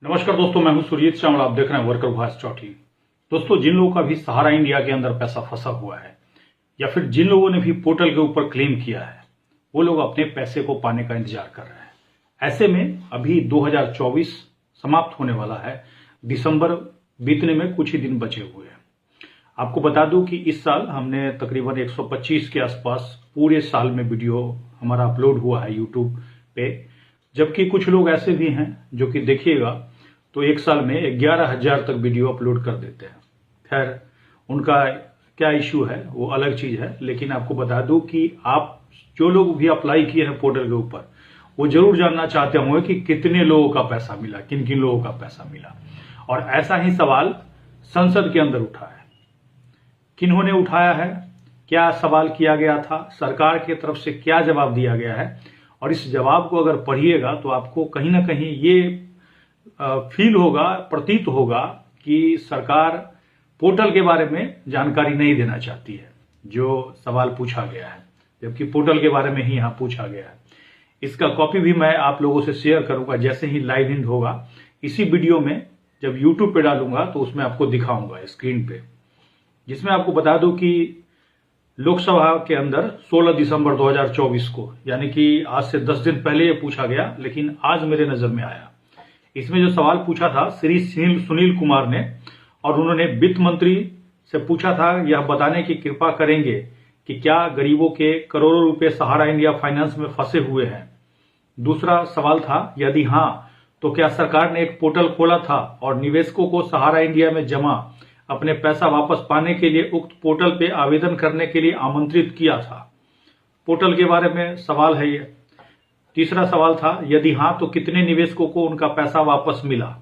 नमस्कार दोस्तों, मैं हूं सुरजीत श्यामल। आप देख रहे हैं वर्कर वॉइस चौथी। दोस्तों, जिन लोगों का भी सहारा इंडिया के अंदर पैसा फंसा हुआ है या फिर जिन लोगों ने भी पोर्टल के ऊपर क्लेम किया है, वो लोग अपने पैसे को पाने का इंतजार कर रहे हैं। ऐसे में अभी 2024 समाप्त होने वाला है, दिसंबर बीतने में कुछ ही दिन बचे हुए हैं। आपको बता दूं कि इस साल हमने तकरीबन 125 के आसपास पूरे साल में वीडियो हमारा अपलोड हुआ है यूट्यूब पे, जबकि कुछ लोग ऐसे भी हैं जो कि देखिएगा तो एक साल में 11,000 तक वीडियो अपलोड कर देते हैं। खैर, उनका क्या इश्यू है वो अलग चीज है, लेकिन आपको बता दूं कि आप जो लोग भी अप्लाई किए हैं पोर्टल के ऊपर, वो जरूर जानना चाहते होंगे कि कितने लोगों का पैसा मिला, किन किन लोगों का पैसा मिला। और ऐसा ही सवाल संसद के अंदर उठा है। किन्होंने उठाया है, क्या सवाल किया गया था, सरकार की तरफ से क्या जवाब दिया गया है, और इस जवाब को अगर पढ़िएगा तो आपको कहीं ना कहीं ये फील होगा, प्रतीत होगा कि सरकार पोर्टल के बारे में जानकारी नहीं देना चाहती है जो सवाल पूछा गया है, जबकि पोर्टल के बारे में ही यहां पूछा गया है। इसका कॉपी भी मैं आप लोगों से शेयर करूंगा जैसे ही लाइव हिंद होगा। इसी वीडियो में जब यूट्यूब पे डालूंगा तो उसमें आपको दिखाऊंगा स्क्रीन पे, जिसमें आपको बता दूं कि लोकसभा के अंदर 16 दिसंबर 2024 को, यानी कि आज से 10 दिन पहले ये पूछा गया, लेकिन आज मेरे नजर में आया। इसमें जो सवाल पूछा था श्री सुनील कुमार ने, और उन्होंने वित्त मंत्री से पूछा था यह बताने की कृपा करेंगे कि क्या गरीबों के करोड़ों रुपए सहारा इंडिया फाइनेंस में फंसे हुए हैं। दूसरा सवाल था, यदि हां तो क्या सरकार ने एक पोर्टल खोला था और निवेशकों को सहारा इंडिया में जमा अपने पैसा वापस पाने के लिए उक्त पोर्टल पे आवेदन करने के लिए आमंत्रित किया था। पोर्टल के बारे में सवाल है ये। तीसरा सवाल था, यदि हां तो कितने निवेशकों को उनका पैसा वापस मिला।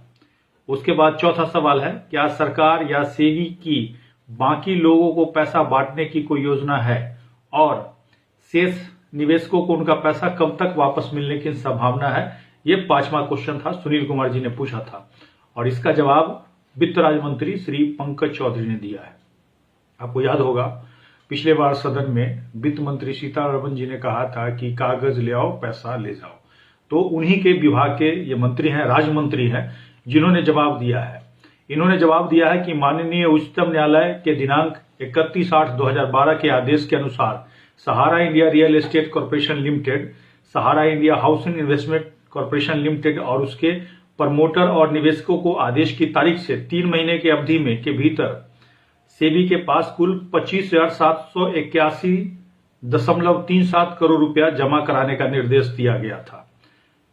उसके बाद चौथा सवाल है, क्या सरकार या सेबी की बाकी लोगों को पैसा बांटने की कोई योजना है, और शेष निवेशकों को उनका पैसा कब तक वापस मिलने की संभावना है। ये पांचवा क्वेश्चन था, सुनील कुमार जी ने पूछा था, और इसका जवाब वित्त राज्य मंत्री श्री पंकज चौधरी ने दिया है। आपको याद होगा पिछले बार सदन में वित्त मंत्री सीतारमण जी ने कहा था कि कागज ले आओ, पैसा ले जाओ, तो उन्हीं के विभाग के ये मंत्री हैं, राज्य मंत्री हैं, जिन्होंने जवाब दिया है। इन्होंने जवाब दिया है कि माननीय उच्चतम न्यायालय के दिनांक 31/8/2012 के आदेश के अनुसार Sahara India real estate corporation limited, Sahara India housing investment corporation limited और उसके प्रमोटर और निवेशकों को आदेश की तारीख से 3 महीने की अवधि में के भीतर सेबी के पास कुल 25,781.37 करोड़ रुपया जमा कराने का निर्देश दिया गया था।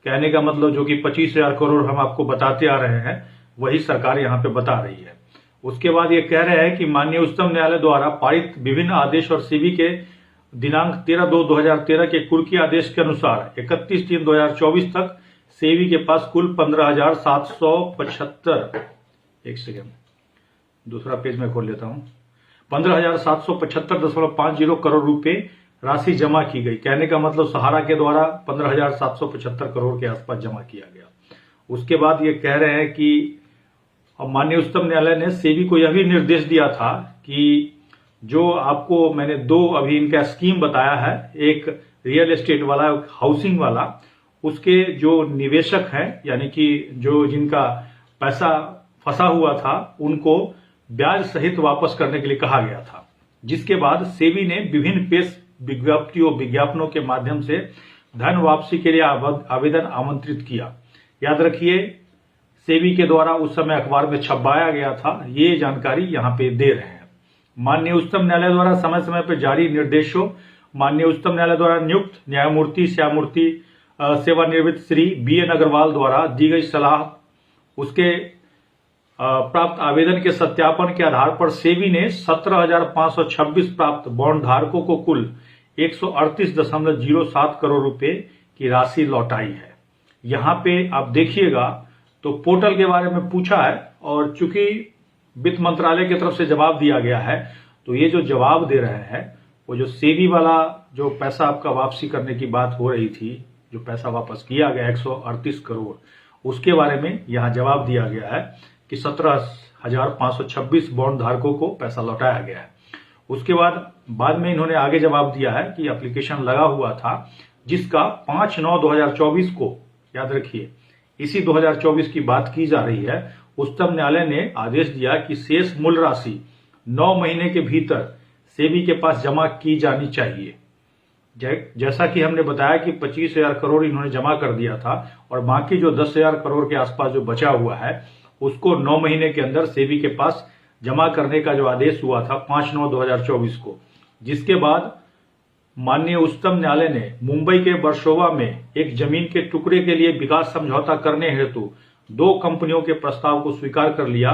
कहने का मतलब जो कि 25,000 करोड़ हम आपको बताते आ रहे हैं, वही सरकार यहां पे बता रही है। उसके बाद ये कह रहे हैं कि माननीय उच्चतम न्यायालय द्वारा पारित विभिन्न आदेश और सेबी के दिनांक 13/2/2013 के कुर्की आदेश के अनुसार 31/3/2024 तक सेबी के पास कुल 15,775, एक सेकेंड दूसरा पेज में खोल लेता हूं, 15,775.50 करोड़ रुपए राशि जमा की गई। कहने का मतलब सहारा के द्वारा 15,775 करोड़ के आसपास जमा किया गया। उसके बाद ये कह रहे हैं कि माननीय उच्चतम न्यायालय ने सेबी को यह भी निर्देश दिया था कि जो आपको मैंने दो अभी इनका स्कीम बताया है, एक रियल एस्टेट वाला, एक हाउसिंग वाला, उसके जो निवेशक हैं, यानी कि जो जिनका पैसा फंसा हुआ था, उनको ब्याज सहित वापस करने के लिए कहा गया था। जिसके बाद सेबी ने विभिन्न प्रेस विज्ञापनों के माध्यम से धन वापसी के लिए आवेदन आमंत्रित किया। याद रखिए, सेबी के द्वारा उस समय अखबार में छपवाया गया था। ये जानकारी यहां पे दे रहे हैं। माननीय उच्चतम न्यायालय द्वारा समय समय पर जारी निर्देशों, माननीय उच्चतम न्यायालय द्वारा नियुक्त न्यायमूर्ति श्यामूर्ति सेवानिवृत्त श्री BN अग्रवाल द्वारा दी गई सलाह, उसके प्राप्त आवेदन के सत्यापन के आधार पर सेबी ने 17,526 प्राप्त बॉन्ड धारकों को कुल 138.07 करोड़ रुपए की राशि लौटाई है। यहां पे आप देखिएगा तो पोर्टल के बारे में पूछा है, और चूंकि वित्त मंत्रालय की तरफ से जवाब दिया गया है, तो ये जो जवाब दे रहे हैं वो जो सेबी वाला जो पैसा आपका वापसी करने की बात हो रही थी, जो पैसा वापस किया गया 138 करोड़, उसके बारे में यहां जवाब दिया गया है कि 17,526 बॉन्ड धारकों को पैसा लौटाया गया है। उसके बाद में इन्होंने आगे जवाब दिया है कि एप्लीकेशन लगा हुआ था, जिसका 5/9/2024 को, याद रखिए इसी 2024 की बात की जा रही है। उच्चतम न्यायालय ने आदेश दिया कि शेष मूल राशि 9 महीने के भीतर सेबी के पास जमा की जानी चाहिए। जैसा कि हमने बताया कि 25,000 करोड़ इन्होंने जमा कर दिया था और बाकी जो 10,000 करोड़ के आसपास जो बचा हुआ है उसको 9 महीने के अंदर सेबी के पास जमा करने का जो आदेश हुआ था 5/9/2024 को, जिसके बाद माननीय उच्चतम न्यायालय ने मुंबई के वर्सोवा में एक जमीन के टुकड़े के लिए विकास समझौता करने हेतु 2 कंपनियों के प्रस्ताव को स्वीकार कर लिया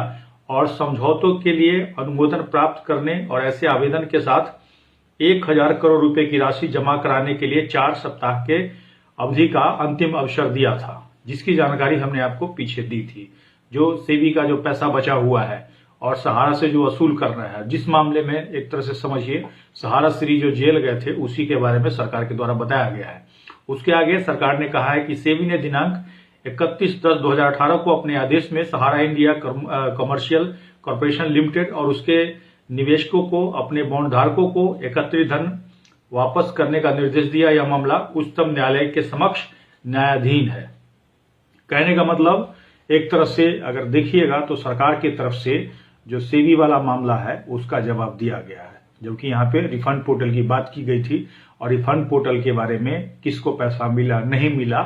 और समझौतों के लिए अनुमोदन प्राप्त करने और ऐसे आवेदन के साथ 1,000 करोड़ रुपए की राशि जमा कराने के लिए 4 सप्ताह के अवधि का अंतिम अवसर दिया था, जिसकी जानकारी हमने आपको पीछे दी थी। जो सेबी का जो पैसा बचा हुआ है और सहारा से जो वसूल कर रहा है, जिस मामले में एक तरह से समझिए सहारा श्री जो जेल गए थे उसी के बारे में सरकार के द्वारा बताया गया है। उसके आगे सरकार ने कहा है कि सेबी ने दिनांक 31/10/2018 को अपने आदेश में सहारा इंडिया कमर्शियल कॉर्पोरेशन लिमिटेड और उसके निवेशकों को अपने बॉन्ड धारकों को एकत्रित धन वापस करने का निर्देश दिया। यह मामला उच्चतम न्यायालय के समक्ष न्यायाधीन है। कहने का मतलब एक तरफ से अगर देखिएगा तो सरकार की तरफ से जो सेबी वाला मामला है उसका जवाब दिया गया है, जबकि यहाँ पे रिफंड पोर्टल की बात की गई थी और रिफंड पोर्टल के बारे में किसको पैसा मिला नहीं मिला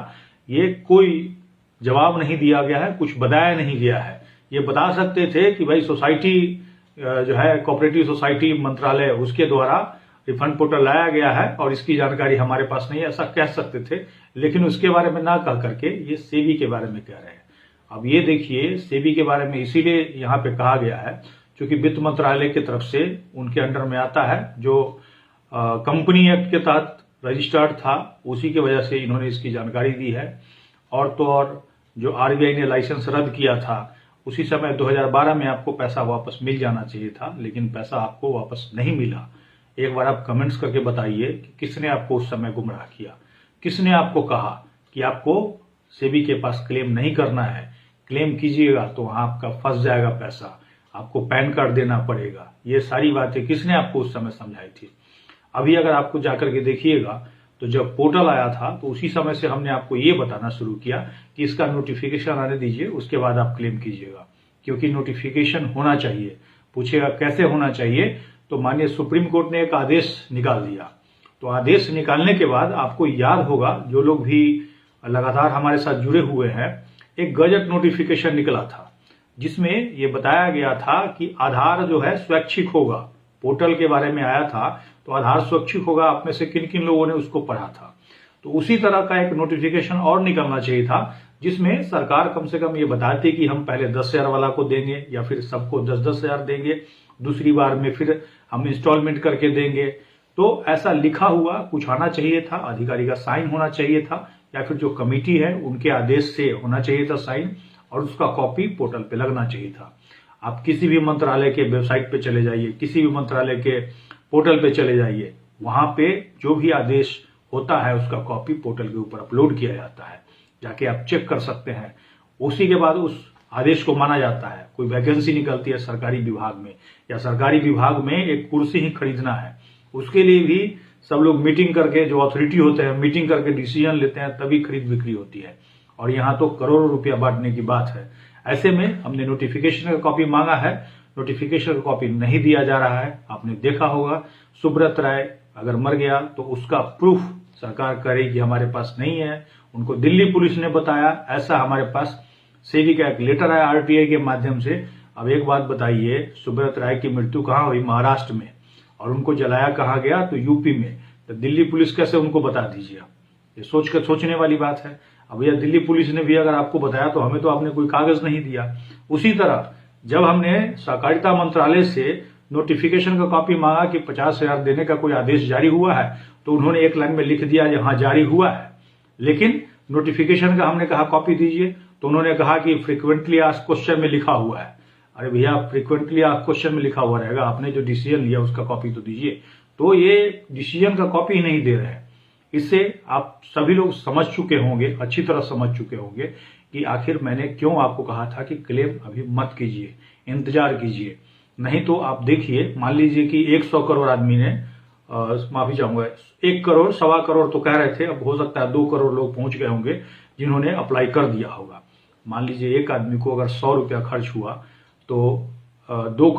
ये कोई जवाब नहीं दिया गया है, कुछ बताया नहीं गया है। ये बता सकते थे कि भाई सोसाइटी जो है कोऑपरेटिव सोसाइटी मंत्रालय उसके द्वारा रिफंड पोर्टल लाया गया है और इसकी जानकारी हमारे पास नहीं है, ऐसा कह सकते थे, लेकिन उसके बारे में ना कह करके ये सेबी के बारे में कह रहे हैं। अब ये देखिए सेबी के बारे में इसीलिए यहाँ पे कहा गया है क्योंकि वित्त मंत्रालय की तरफ से उनके अंडर में आता है, जो कंपनी एक्ट के तहत रजिस्टर्ड था उसी की वजह से इन्होंने इसकी जानकारी दी है। और तो और जो आरबीआई ने लाइसेंस रद्द किया था उसी समय 2012 में आपको पैसा वापस मिल जाना चाहिए था, लेकिन पैसा आपको वापस नहीं मिला। एक बार आप कमेंट्स करके बताइए कि किसने आपको उस समय गुमराह किया, किसने आपको कहा कि आपको सेबी के पास क्लेम नहीं करना है, क्लेम कीजिएगा तो वहां आपका फंस जाएगा पैसा, आपको पैन कार्ड देना पड़ेगा। ये सारी बातें किसने आपको उस समय समझाई थी। अभी अगर आपको जाकर के देखिएगा तो जब पोर्टल आया था तो उसी समय से हमने आपको ये बताना शुरू किया कि इसका नोटिफिकेशन आने दीजिए, उसके बाद आप क्लेम कीजिएगा, क्योंकि नोटिफिकेशन होना चाहिए। पूछेगा कैसे होना चाहिए, तो माननीय सुप्रीम कोर्ट ने एक आदेश निकाल दिया। तो आदेश निकालने के बाद आपको याद होगा, जो लोग भी लगातार हमारे साथ जुड़े हुए हैं, एक गजट नोटिफिकेशन निकला था जिसमें ये बताया गया था कि आधार जो है स्वैच्छिक होगा। पोर्टल के बारे में आया था तो आधार स्वैच्छिक होगा। आप में से किन किन लोगों ने उसको पढ़ा था। तो उसी तरह का एक नोटिफिकेशन और निकलना चाहिए था जिसमें सरकार कम से कम ये बताती कि हम पहले 10,000 वाला को देंगे या फिर सबको 10-10 हजार देंगे, दूसरी बार में फिर हम इंस्टॉलमेंट करके देंगे। तो ऐसा लिखा हुआ कुछ आना चाहिए था, अधिकारी का साइन होना चाहिए था, या फिर जो कमेटी है उनके आदेश से होना चाहिए था साइन, और उसका कॉपी पोर्टल पे लगना चाहिए था। आप किसी भी मंत्रालय के वेबसाइट पे चले जाइए, किसी भी मंत्रालय के पोर्टल पे चले जाइए, वहां पे जो भी आदेश होता है उसका कॉपी पोर्टल के ऊपर अपलोड किया जाता है, जाके आप चेक कर सकते हैं। उसी के बाद उस आदेश को माना जाता है। कोई वैकेंसी निकलती है सरकारी विभाग में, या सरकारी विभाग में एक कुर्सी ही खरीदना है, उसके लिए भी सब लोग मीटिंग करके, जो अथॉरिटी होते हैं मीटिंग करके डिसीजन लेते हैं, तभी खरीद बिक्री होती है। और यहाँ तो करोड़ों रुपया बांटने की बात है। ऐसे में हमने नोटिफिकेशन का कॉपी मांगा है, नोटिफिकेशन का कॉपी नहीं दिया जा रहा है। आपने देखा होगा सुब्रत राय अगर मर गया तो उसका प्रूफ सरकार करेगी हमारे पास नहीं है, उनको दिल्ली पुलिस ने बताया, ऐसा हमारे पास सेबी का एक लेटर आया आरटीआई के माध्यम से। अब एक बात बताइए, सुब्रत राय की मृत्यु कहाँ हुई? महाराष्ट्र में, और उनको जलाया कहाँ गया? तो यूपी में। तो दिल्ली पुलिस कैसे उनको बता दीजिए? ये सोचने वाली बात है। अब यह दिल्ली पुलिस ने भी अगर आपको बताया तो हमें तो आपने कोई कागज नहीं दिया। उसी तरह जब हमने सहकारिता मंत्रालय से नोटिफिकेशन का कॉपी मांगा कि 50,000 देने का कोई आदेश जारी हुआ है, तो उन्होंने एक लाइन में लिख दिया हाँ जारी हुआ है, लेकिन नोटिफिकेशन का हमने कहा कॉपी दीजिए, तो उन्होंने कहा कि फ्रीक्वेंटली आस्क्ड क्वेश्चन में लिखा हुआ है। अरे भैया, फ्रीक्वेंटली आस्क्ड क्वेश्चन में लिखा हुआ रहेगा, आपने जो डिसीजन लिया उसका कॉपी तो दीजिए। तो ये डिसीजन का कॉपी ही नहीं दे रहे हैं। इससे आप सभी लोग समझ चुके होंगे, अच्छी तरह समझ चुके होंगे कि आखिर मैंने क्यों आपको कहा था कि क्लेम अभी मत कीजिए, इंतजार कीजिए। नहीं तो आप देखिए, मान लीजिए कि 100 करोड़ आदमी ने, माफी चाहूंगा, 1 करोड़ 1.25 करोड़ तो कह रहे थे, अब हो सकता है 2 करोड़ लोग पहुंच गए होंगे जिन्होंने अप्लाई कर दिया होगा। मान लीजिए एक आदमी को अगर 100 रुपया खर्च हुआ तो 2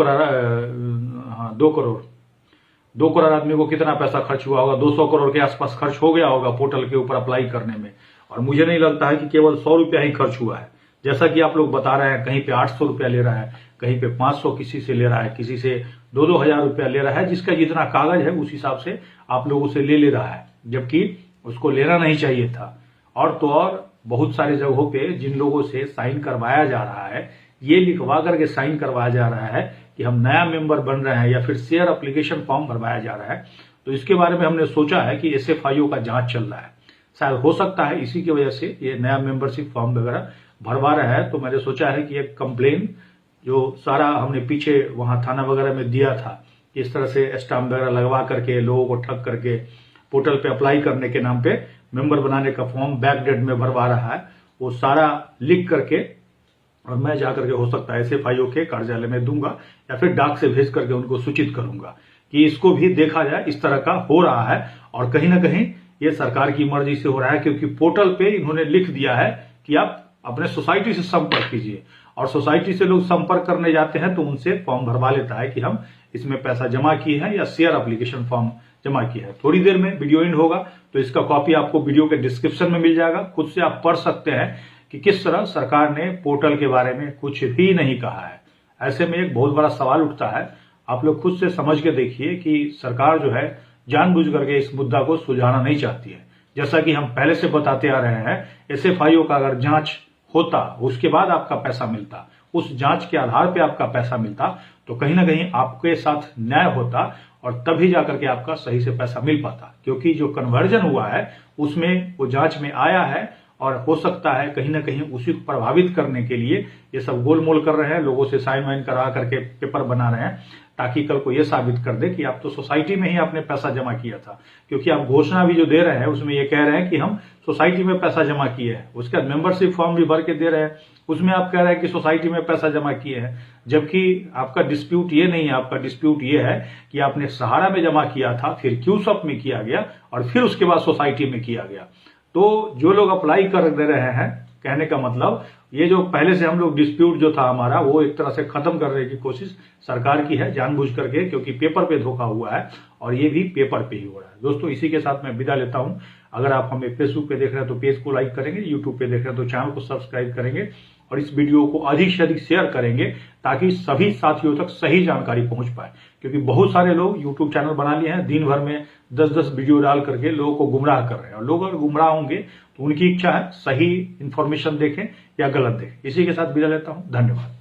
करोड़ आदमी को कितना पैसा खर्च हुआ होगा? 200 करोड़ के आसपास खर्च हो गया होगा पोर्टल के ऊपर अप्लाई करने में। और मुझे नहीं लगता है कि केवल 100 रुपया ही खर्च हुआ है, जैसा कि आप लोग बता रहे हैं। कहीं पे 800 रुपया ले रहा है, कहीं पे 500 किसी से ले रहा है, किसी से 2-2 हजार रुपया ले रहा है। जिसका जितना कागज है उस हिसाब से आप लोगों से ले रहा है, जबकि उसको लेना नहीं चाहिए था। और तो और बहुत सारी जगहों पे जिन लोगों से साइन करवाया जा रहा है, ये लिखवा करके साइन करवाया जा रहा है कि हम नया मेंबर बन रहे हैं, या फिर शेयर एप्लीकेशन फॉर्म भरवाया जा रहा है। तो इसके बारे में हमने सोचा है कि SFIO का जांच चल रहा है, शायद हो सकता है इसी की वजह से ये नया मेंबरशिप फॉर्म वगैरह भरवा रहा है। तो मैंने सोचा है कि एक कंप्लेन जो सारा हमने पीछे वहां थाना वगैरह में दिया था, इस तरह से स्टाम्प वगैरह लगवा करके लोगों को ठग करके पोर्टल पे अप्लाई करने के नाम पे मेंबर बनाने का फॉर्म बैक डेट में भरवा रहा है, वो सारा लिख करके और मैं जाकर के हो सकता है SFIO के कार्यालय में दूंगा, या फिर डाक से भेज करके उनको सूचित करूंगा कि इसको भी देखा जाए। इस तरह का हो रहा है और कहीं ना कहीं ये सरकार की मर्जी से हो रहा है, क्योंकि पोर्टल पे इन्होंने लिख दिया है कि आप अपने सोसाइटी से संपर्क कीजिए। और सोसाइटी से लोग संपर्क करने जाते हैं तो उनसे फॉर्म भरवा लेता है कि हम इसमें पैसा जमा किए हैं या शेयर एप्लीकेशन फॉर्म जमा किया है। थोड़ी देर में वीडियो एंड होगा तो इसका कॉपी आपको वीडियो के डिस्क्रिप्शन में मिल जाएगा, खुद से आप पढ़ सकते हैं कि किस तरह सरकार ने पोर्टल के बारे में कुछ भी नहीं कहा है। ऐसे में एक बहुत बड़ा सवाल उठता है, आप लोग खुद से समझ के देखिए कि सरकार जो है जानबूझ करके इस मुद्दा को सुलझाना नहीं चाहती है। जैसा कि हम पहले से बताते आ रहे हैं, SFIO का अगर जांच होता, उसके बाद आपका पैसा मिलता, उस जांच के आधार पे आपका पैसा मिलता, तो कहीं ना कहीं आपके साथ न्याय होता और तभी जाकर के आपका सही से पैसा मिल पाता। क्योंकि जो कन्वर्जन हुआ है उसमें वो जांच में आया है और हो सकता है कहीं ना कहीं उसी को प्रभावित करने के लिए ये सब गोलमोल कर रहे हैं, लोगों से साइन वाइन करा करके पेपर बना रहे हैं, ताकि कल को ये साबित कर दे कि आप तो सोसाइटी में ही आपने पैसा जमा किया था। क्योंकि आप घोषणा भी जो दे रहे हैं उसमें ये कह रहे हैं कि हम सोसाइटी में पैसा जमा किए हैं, उसका मेंबरशिप फॉर्म भी भर के दे रहे हैं, उसमें आप कह रहे हैं कि सोसाइटी में पैसा जमा किए हैं। जबकि आपका डिस्प्यूट ये नहीं है, आपका डिस्प्यूट ये है कि आपने सहारा में जमा किया था, फिर क्यूसॉप में किया गया और फिर उसके बाद सोसाइटी में किया गया। तो जो लोग अप्लाई कर दे रहे हैं, कहने का मतलब ये जो पहले से हम लोग डिस्प्यूट जो था हमारा, वो एक तरह से खत्म करने की कोशिश सरकार की है जानबूझ करके, क्योंकि पेपर पे धोखा हुआ है और ये भी पेपर पे ही हो रहा है। दोस्तों, इसी के साथ मैं विदा लेता हूं। अगर आप हमें फेसबुक पे देख रहे हैं तो पेज को लाइक करेंगे, यूट्यूब पे देख रहे हैं तो चैनल को सब्सक्राइब करेंगे और इस वीडियो को अधिक से अधिक शेयर करेंगे ताकि सभी साथियों तक सही जानकारी पहुंच पाए। क्योंकि बहुत सारे लोग यूट्यूब चैनल बना लिए हैं, दिन भर में 10-10 वीडियो डाल करके लोगों को गुमराह कर रहे हैं, और लोग अगर गुमराह होंगे तो उनकी इच्छा है सही इंफॉर्मेशन देखें या गलत देखें। इसी के साथ विदा लेता हूं, धन्यवाद।